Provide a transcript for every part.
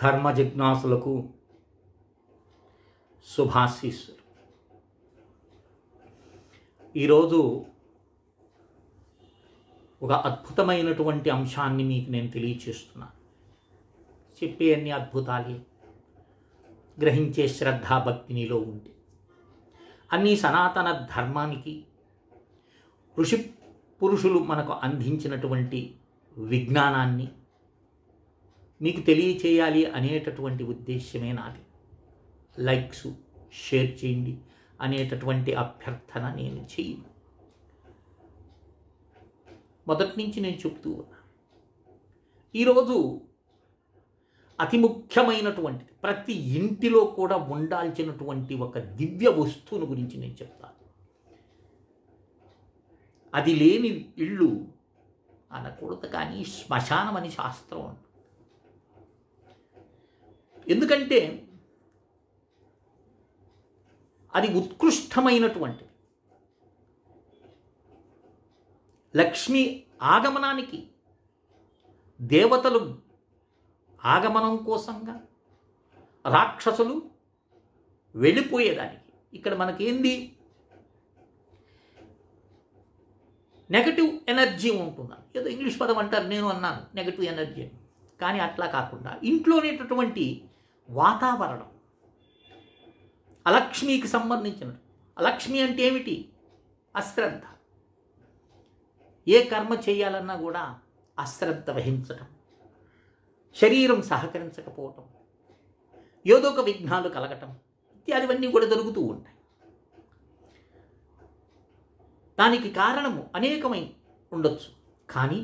ధర్మ జిజ్ఞాసులకు శుభాశీస్సులు. ఈరోజు ఒక అద్భుతమైనటువంటి అంశాన్ని మీకు నేను తెలియచేస్తున్నాను. చెప్పే అన్ని అద్భుతాలే, గ్రహించే శ్రద్ధాభక్తి నీలో ఉంటే అన్ని సనాతన ధర్మానికి ఋషి పురుషులు మనకు అందించినటువంటి విజ్ఞానాన్ని మీకు తెలియచేయాలి అనేటటువంటి ఉద్దేశ్యమే నాది. లైక్స్ షేర్ చేయండి అనేటటువంటి అభ్యర్థన నేను చేయను. మొదటి నుంచి నేను చెప్తూ ఉన్నా. ఈరోజు అతి ముఖ్యమైనటువంటిది, ప్రతి ఇంటిలో కూడా ఉండాల్సినటువంటి ఒక దివ్య వస్తువును గురించి నేను చెప్తాను. అది లేని ఇళ్ళు అనకూడదు, కానీ శ్మశానం అని శాస్త్రం అంట. ఎందుకంటే అది ఉత్కృష్టమైనటువంటిది. లక్ష్మీ ఆగమనానికి, దేవతలు ఆగమనం కోసంగా రాక్షసులు వెళ్ళిపోయేదానికి. ఇక్కడ మనకేంది, నెగటివ్ ఎనర్జీ ఉంటుందని ఏదో ఇంగ్లీష్ పదం అంటారు, నేను అన్నాను నెగటివ్ ఎనర్జీ. కానీ అట్లా కాకుండా ఇంట్లోనేటటువంటి వాతావరణం అలక్ష్మికి సంబంధించిన. అలక్ష్మి అంటే ఏమిటి? అశ్రద్ధ. ఏ కర్మ చేయాలన్నా కూడా అశ్రద్ధ వహించటం, శరీరం సహకరించకపోవటం, ఏదో ఒక విఘ్నాలు కలగటం ఇత్యాదివన్నీ కూడా జరుగుతూ ఉంటాయి. దానికి కారణము అనేకమై ఉండొచ్చు. కానీ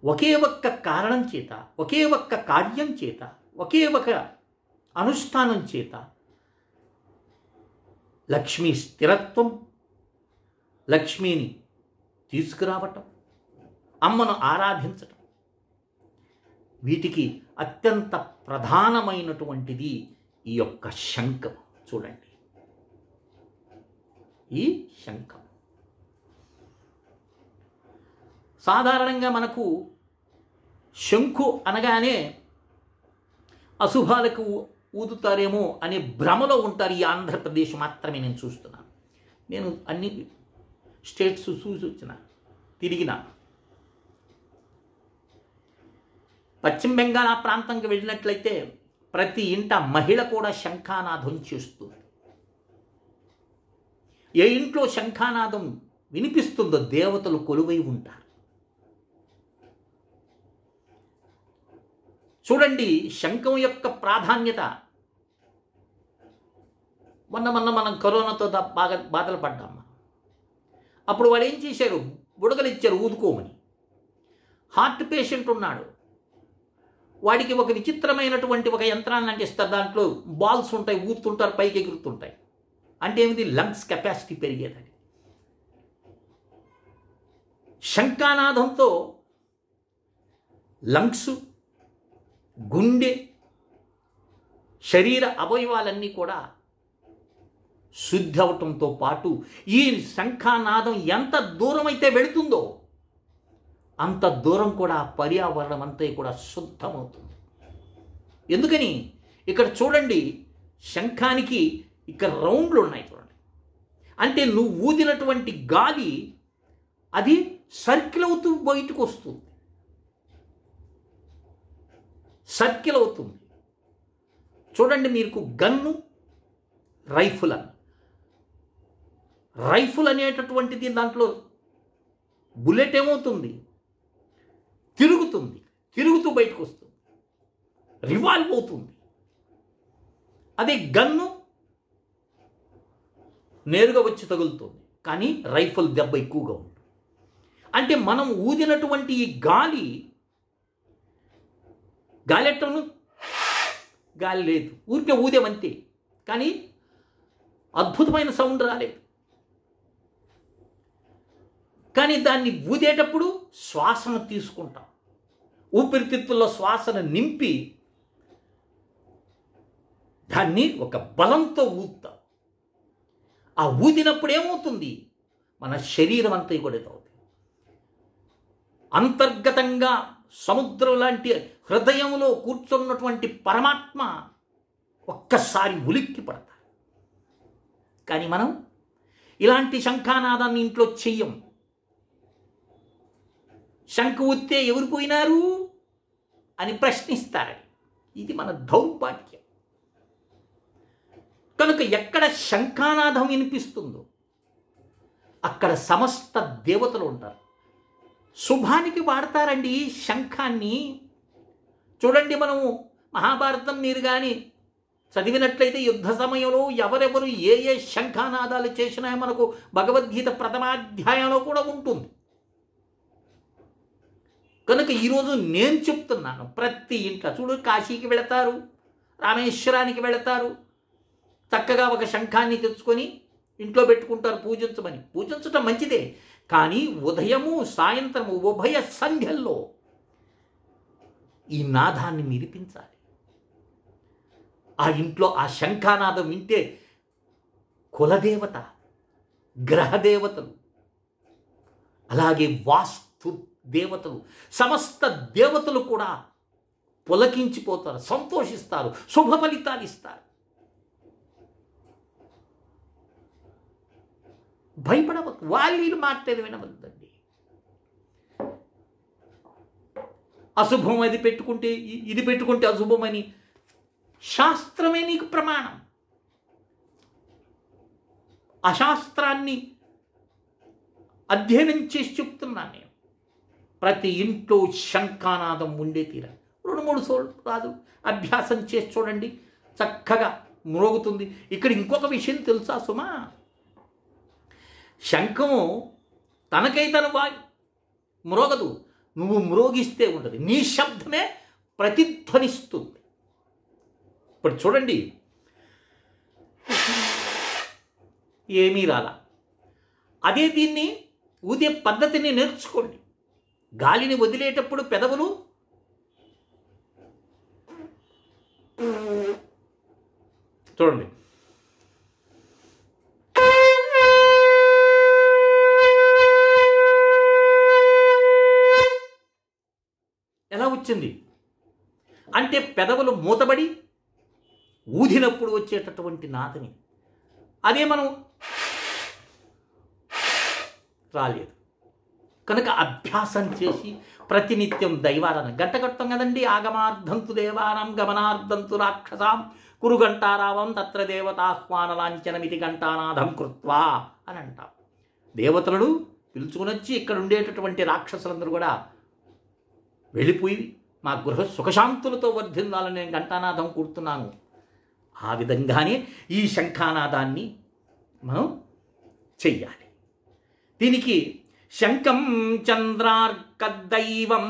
ఒకే ఒక్క కారణం చేత, ఒకే ఒక్క కార్యం చేత, ఒకే ఒక అనుష్ఠానం చేత లక్ష్మీ స్థిరత్వం, లక్ష్మిని తీసుకురావటం, అమ్మను ఆరాధించటం, వీటికి అత్యంత ప్రధానమైనటువంటిది ఈ యొక్క శంఖం. చూడండి, ఈ శంఖం సాధారణంగా మనకు శంఖు అనగానే అశుభాలకు ఊదుతారేమో అనే భ్రమలో ఉంటారు. ఈ ఆంధ్రప్రదేశ్ మాత్రమే నేను చూస్తున్నాను. నేను అన్ని స్టేట్స్ చూసి వచ్చిన, తిరిగిన. పశ్చిమ బెంగాల్ ఆ ప్రాంతంకి వెళ్ళినట్లయితే ప్రతి ఇంట మహిళ కూడా శంఖానాదం చేస్తుంది. ఏ ఇంట్లో శంఖానాదం వినిపిస్తుందో దేవతలు కొలువై ఉంటారు. చూడండి శంఖం యొక్క ప్రాధాన్యత. మొన్న మనం కరోనాతో బాగా బాధలు పడ్డాం. అప్పుడు వాళ్ళు ఏం చేశారు, బుడగలు ఇచ్చారు ఊదుకోమని. హార్ట్ పేషెంట్ ఉన్నాడు, వాడికి ఒక విచిత్రమైనటువంటి ఒక యంత్రాన్ని అంటిస్తారు. దాంట్లో బాల్స్ ఉంటాయి, ఊదుతుంటారు, పైకి ఎగురుతుంటాయి. అంటే ఏమిటి, లంగ్స్ కెపాసిటీ పెరిగేదని. శంఖానాదంతో లంగ్స్, గుండె, శరీర అవయవాలన్నీ కూడా శుద్ధి అవటంతో పాటు ఈ శంఖానాదం ఎంత దూరం అయితే వెళుతుందో అంత దూరం కూడా పర్యావరణం అంతా కూడా శుద్ధమవుతుంది. ఎందుకని, ఇక్కడ చూడండి శంఖానికి ఇక్కడ రౌండ్లు ఉన్నాయి చూడండి. అంటే నువ్వు ఊదినటువంటి గాలి అది సర్కిల్ అవుతూ బయటకు వస్తుంది, సర్కిల్ అవుతుంది. చూడండి, మీకు గన్ను, రైఫుల్ అని. రైఫుల్ అనేటటువంటిది దాంట్లో బుల్లెట్ ఏమవుతుంది, తిరుగుతుంది, తిరుగుతూ బయటకు వస్తుంది, రివాల్వ్ అవుతుంది. అదే గన్ను నేరుగా వచ్చి తగులుతుంది, కానీ రైఫిల్ దెబ్బ ఎక్కువగా ఉంటుంది. అంటే మనం ఊదినటువంటి ఈ గాలి ఎట్టను, గాలి లేదు, ఊరికే ఊదేమంతే, కానీ అద్భుతమైన సౌండ్ రాలేదు. కానీ దాన్ని ఊదేటప్పుడు శ్వాసను తీసుకుంటాం, ఊపిరితిత్తుల్లో శ్వాసను నింపి దాన్ని ఒక బలంతో ఊదుతాం. ఆ ఊదినప్పుడు ఏమవుతుంది, మన శరీరం అంతా కూడా అవుతుంది. అంతర్గతంగా సముద్రం లాంటి హృదయంలో కూర్చున్నటువంటి పరమాత్మ ఒక్కసారి ఉలిక్కి పడతారు. కానీ మనం ఇలాంటి శంఖానాదాన్ని ఇంట్లో చెయ్యం. శంఖ ఊస్తే ఎవరు పోయినారు అని ప్రశ్నిస్తారని. ఇది మన దౌర్భాగ్యం. కనుక ఎక్కడ శంఖానాదం వినిపిస్తుందో అక్కడ సమస్త దేవతలు ఉంటారు. శుభానికి వాడతారండి శంఖాన్ని. చూడండి, మనము మహాభారతం మీరు కానీ చదివినట్లయితే యుద్ధ సమయంలో ఎవరెవరు ఏ ఏ శంఖానాదాలు చేసినా మనకు భగవద్గీత ప్రథమాధ్యాయంలో కూడా ఉంటుంది. కనుక ఈరోజు నేను చెప్తున్నాను, ప్రతి ఇంట్లో చూడు, కాశీకి వెళతారు, రామేశ్వరానికి వెళతారు, చక్కగా ఒక శంఖాన్ని తెచ్చుకొని ఇంట్లో పెట్టుకుంటారు పూజించమని. పూజించటం మంచిదే, కానీ ఉదయము సాయంత్రము ఉభయ సంధ్యల్లో ఈ నాదాన్ని వినిపించాలి. ఆ ఇంట్లో ఆ శంఖానాదం వింటే కులదేవత, గ్రహదేవతలు, అలాగే వాస్తు దేవతలు, సమస్త దేవతలు కూడా పులకించిపోతారు, సంతోషిస్తారు, శుభ ఫలితాలు ఇస్తారు. భయపడవద్దు, వాళ్ళు మాట్లాడి వినవద్దండి. అశుభం అది పెట్టుకుంటే ఇది పెట్టుకుంటే అశుభమని శాస్త్రమే నీకు ప్రమాణం. అశాస్త్రాన్ని అధ్యయనం చేసి చెప్తున్నాను నేను. ప్రతి ఇంట్లో శంఖానాదం ఉండే తీర 2-3 సార్లు రాదు, అభ్యాసం చేసి చూడండి, చక్కగా మ్రోగుతుంది. ఇక్కడ ఇంకొక విషయం తెలుసా సుమా, శంఖము తనకై తను మ్రోగదు, నువ్వు మ్రోగిస్తే ఉండదు, నీ శబ్దమే ప్రతిధ్వనిస్తుంది. ఇప్పుడు చూడండి, ఏమీ రాలా, అదే దీన్ని ఊదే పద్ధతిని నేర్చుకోండి. గాలిని వదిలేటప్పుడు పెదవులు చూడండి, ఎలా వచ్చింది అంటే పెదవులు మూతబడి ఊదినప్పుడు వచ్చేటటువంటి నాదని. అదే మనం రాలేదు. కనుక అభ్యాసం చేసి ప్రతినిత్యం దైవారాధన గంట కడతాం కదండి. ఆగమార్థంతు దేవానాం గమనార్థంతు రాక్షసాం కురు గంటారావం తత్ర దేవతాహ్వానలాంఛనమితి గంటానాథం కృత్వా అని అంటాం. దేవతలను పిలుచుకుని వచ్చి ఇక్కడ ఉండేటటువంటి రాక్షసులందరూ కూడా వెళ్ళిపోయి మా గృహ సుఖశాంతులతో వర్ధిల్లాలని నేను గంటానాదం కూర్చున్నాను. ఆ విధంగానే ఈ శంఖానాదాన్ని మనం చెయ్యాలి. దీనికి శంఖం చంద్రార్క దైవం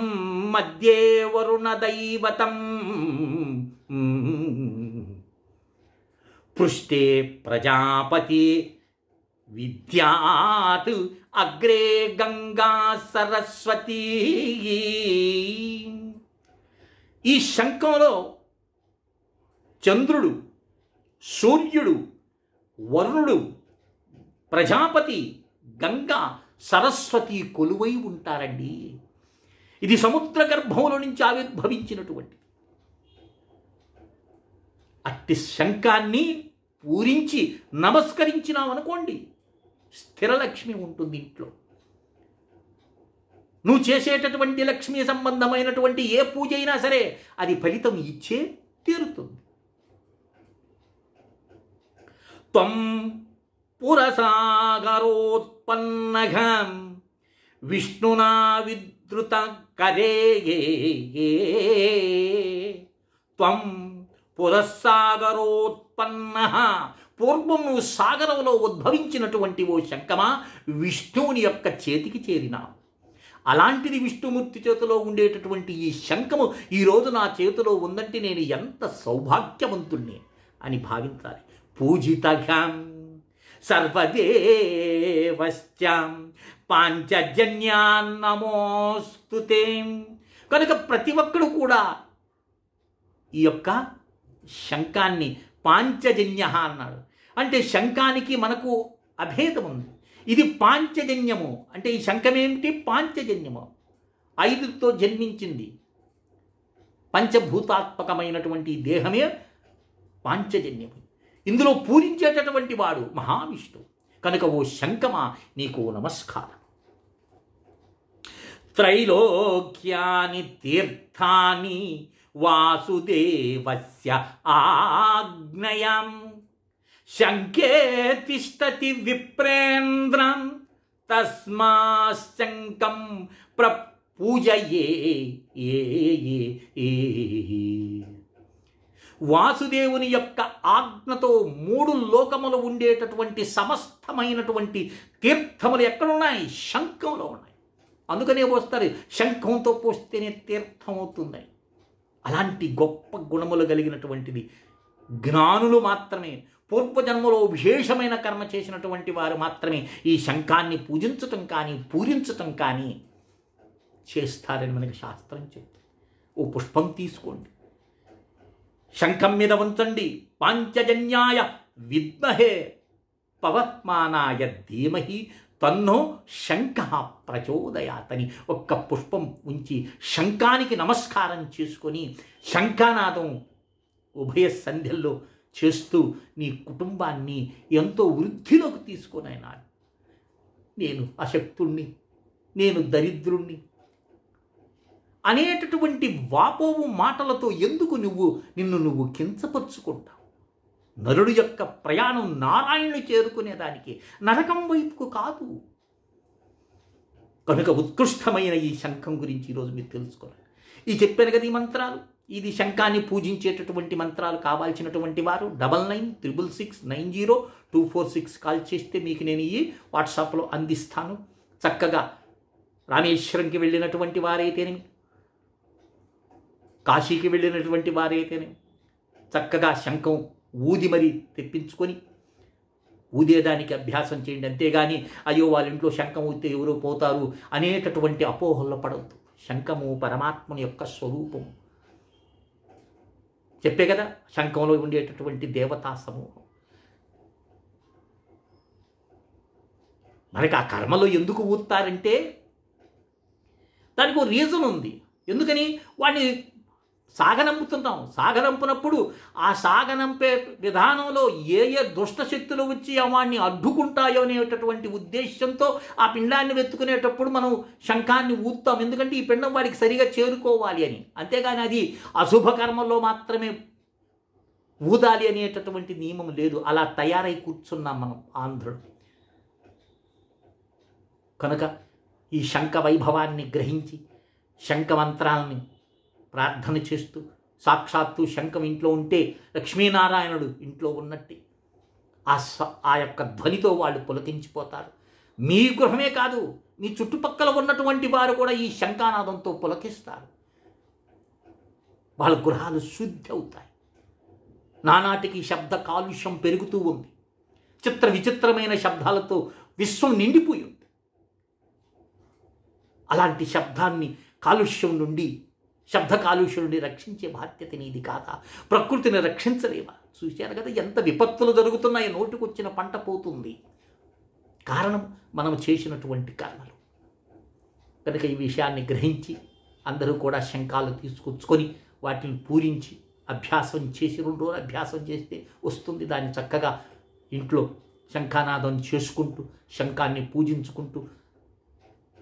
మధ్యే వరుణ దైవతం పృష్ఠే ప్రజాపతి విద్యాత్ అగ్రే గంగా సరస్వతి. ఈ శంఖంలో చంద్రుడు, సూర్యుడు, వరుణుడు, ప్రజాపతి, గంగా, సరస్వతి కొలువై ఉంటారండి. ఇది సముద్ర గర్భంలో నుంచి ఆవిర్భవించినటువంటి అట్టి శంఖాన్ని పూరించి నమస్కరించినామనుకోండి, స్థిరలక్ష్మి ఉంటుంది ఇంట్లో. నువ్వు చేసేటటువంటి లక్ష్మీ సంబంధమైనటువంటి ఏ పూజ అయినా సరే అది ఫలితం ఇచ్చే తీరుతుంది. త్వం పురసాగరోత్పన్నఘం విష్ణునా విద్రుత కరే త్వం పురస్సాగరోత్పన్న. పూర్వం నువ్వు సాగరంలో ఉద్భవించినటువంటి ఓ శంఖమా, విష్ణువుని యొక్క చేతికి చేరినావు. అలాంటిది విష్ణుమూర్తి చేతిలో ఉండేటటువంటి ఈ శంఖము ఈరోజు నా చేతిలో ఉందంటే నేను ఎంత సౌభాగ్యవంతుణ్ణి అని భావించాలి. పూజితఘం సర్వదేవస్యాం పాంచజన్యాన్నమోస్తుతే. కనుక ప్రతి ఒక్కడు కూడా ఈ యొక్క శంఖాన్ని పాంచజన్య అన్నాడు. అంటే శంఖానికి మనకు అభేదం ఉంది. ఇది పాంచజన్యము అంటే ఈ శంఖమేమిటి? పాంచజన్యము. 5తో జన్మించింది. పంచభూతాత్మకమైనటువంటి దేహమే పాంచజన్యము. ఇందులో పూరించేటటువంటి వాడు మహావిష్ణువు. కనుక ఓ శంఖమా నీకు నమస్కారం. త్రైలోక్యాని తీర్థాని వాసుదేవస్య ఆజ్ఞయాం శంఖే తిష్టతి విప్రేంద్రం తస్మా శంఖం ప్రపూజయే. వాసుదేవుని యొక్క ఆజ్ఞతో 3 లోకములు ఉండేటటువంటి సమస్తమైనటువంటి తీర్థములు ఎక్కడున్నాయి? శంఖంలో ఉన్నాయి. అందుకనే పోస్తారు, శంఖంతో పోస్తేనే తీర్థం అవుతుందని. అలాంటి గొప్ప గుణములు కలిగినటువంటిది జ్ఞానులు మాత్రమే, పూర్వజన్మలో విశేషమైన కర్మ చేసినటువంటి వారు మాత్రమే ఈ శంఖాన్ని పూజించటం కానీ పూరించటం కానీ చేస్తారని మనకి శాస్త్రం చెప్తుంది. ఓ పుష్పం తీసుకోండి, శంఖం మీద ఉంచండి. పాంచజన్యాయ విద్మహే పవత్మానాయ ధీమహి తన్నో శంఖ ప్రచోదయాతని ఒక్క పుష్పం ఉంచి శంఖానికి నమస్కారం చేసుకొని శంఖానాదం ఉభయ సంధ్యల్లో చేస్తూ నీ కుటుంబాన్ని ఎంతో వృద్ధిలోకి తీసుకొనైనా. నేను అశక్తుణ్ణి, నేను దరిద్రుణ్ణి అనేటటువంటి వాపోవు మాటలతో ఎందుకు నిన్ను నువ్వు కించపరుచుకుంటావు? నరుడు యొక్క ప్రయాణం నారాయణుని చేరుకునేదానికి, నరకం వైపుకు కాదు. కనుక ఉత్కృష్టమైన ఈ శంఖం గురించి ఈరోజు మీరు తెలుసుకోవాలి. ఈ చెప్పాను కదా ఈ మంత్రాలు, ఇది శంఖాన్ని పూజించేటటువంటి మంత్రాలు. కావాల్సినటువంటి వారు 9966690246 కాల్ చేస్తే మీకు నేను ఈ వాట్సాప్లో అందిస్తాను. చక్కగా రామేశ్వరంకి వెళ్ళినటువంటి వారైతేనేమి, కాశీకి వెళ్ళినటువంటి వారైతేనే చక్కగా శంఖం ఊది మరీ తెప్పించుకొని ఊదేదానికి అభ్యాసం చేయండి. అంతేగాని అయ్యో వాళ్ళ ఇంట్లో శంఖం ఊదితే ఎవరో పోతారు అనేటటువంటి అపోహల్లో పడవద్దు. శంఖము పరమాత్మని యొక్క స్వరూపము. చెప్పే కదా, శంఖంలో ఉండేటటువంటి దేవతా సమూహం. మనకి ఆ కర్మలో ఎందుకు ఊతారంటే దానికి ఒక రీజన్ ఉంది. ఎందుకని వాడిని సాగనంపుతున్నాం. సాగనంపునప్పుడు ఆ సాగనంపే విధానంలో ఏ దుష్ట శక్తులు వచ్చి వాడిని అడ్డుకుంటాయో అనేటటువంటి ఉద్దేశంతో ఆ పిండాన్ని వెతుకునేటప్పుడు మనం శంఖాన్ని ఊతాం. ఎందుకంటే ఈ పిండం వాడికి సరిగా చేరుకోవాలి అని. అంతేగాని అది అశుభ కర్మల్లో మాత్రమే ఊదాలి అనేటటువంటి నియమం లేదు. అలా తయారై కూర్చున్నాం మనం ఆంధ్రుడు. కనుక ఈ శంఖ వైభవాన్ని గ్రహించి శంఖ మంత్రాలని ప్రార్థన చేస్తూ, సాక్షాత్తు శంఖం ఇంట్లో ఉంటే లక్ష్మీనారాయణుడు ఇంట్లో ఉన్నట్టే ఆ యొక్క ధ్వనితో వాళ్ళు పులకించిపోతారు. మీ గృహమే కాదు, మీ చుట్టుపక్కల ఉన్నటువంటి వారు కూడా ఈ శంఖానాదంతో పులకిస్తారు. వాళ్ళ గృహాలు శుద్ధి అవుతాయి. నానాటికి శబ్ద కాలుష్యం పెరుగుతూ ఉంది. చిత్ర విచిత్రమైన శబ్దాలతో విశ్వం నిండిపోయి ఉంది. అలాంటి శబ్దాన్ని కాలుష్యం నుండి, శబ్ద కాలుష్యం నుండి రక్షించే బాధ్యత నీది కాదా? ప్రకృతిని రక్షించలేవా? చూశారు కదా ఎంత విపత్తులు జరుగుతున్నాయో. నోటికొచ్చిన పంట పోతుంది. కారణం మనం చేసినటువంటి కర్మలు. కనుక ఈ విషయాన్ని గ్రహించి అందరూ కూడా శంఖాలు తీసుకొచ్చుకొని వాటిని పూరించి అభ్యాసం చేసి 2 రోజులు అభ్యాసం చేస్తే వస్తుంది. దాన్ని చక్కగా ఇంట్లో శంఖానాదం చేసుకుంటూ శంఖాన్ని పూజించుకుంటూ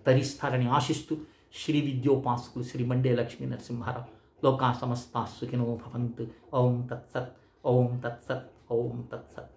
తరిస్తారని ఆశిస్తూ శ్రీ విద్యోపాసకులు శ్రీ మండే లక్ష్మీ నరసింహారావు లోకా సమస్తా సుఖినో భవంతు. ఓం తత్సత్, ఓం తత్సత్, ఓం తత్సత్.